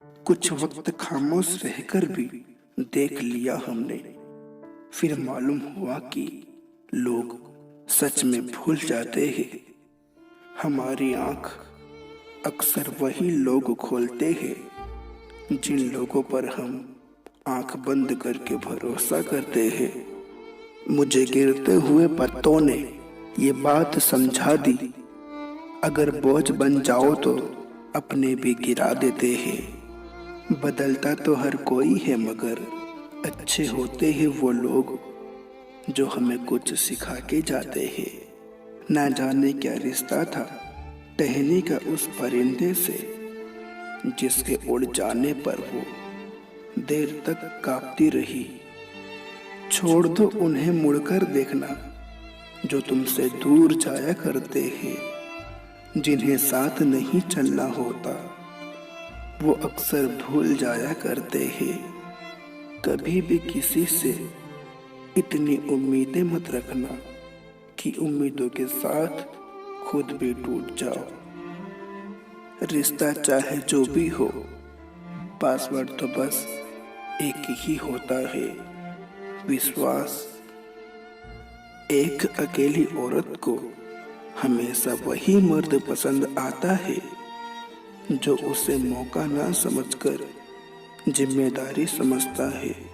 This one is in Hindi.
कुछ वक्त खामोश रहकर भी देख लिया हमने, फिर मालूम हुआ कि लोग सच में भूल जाते हैं। हमारी आंख अक्सर वही लोग खोलते हैं जिन लोगों पर हम आंख बंद करके भरोसा करते हैं। मुझे गिरते हुए पत्तों ने ये बात समझा दी, अगर बोझ बन जाओ तो अपने भी गिरा देते हैं। बदलता तो हर कोई है, मगर अच्छे होते हैं वो लोग जो हमें कुछ सिखा के जाते हैं। ना जाने क्या रिश्ता था टहनी का उस परिंदे से, जिसके उड़ जाने पर वो देर तक कांपती रही। छोड़ दो उन्हें मुड़कर देखना जो तुमसे दूर जाया करते हैं। जिन्हें साथ नहीं चलना होता वो अक्सर भूल जाया करते हैं। कभी भी किसी से इतनी उम्मीदें मत रखना कि उम्मीदों के साथ खुद भी टूट जाओ। रिश्ता चाहे जो भी हो, पासवर्ड तो बस एक ही होता है, विश्वास। एक अकेली औरत को हमेशा वही मर्द पसंद आता है जो उसे मौका ना समझकर जिम्मेदारी समझता है।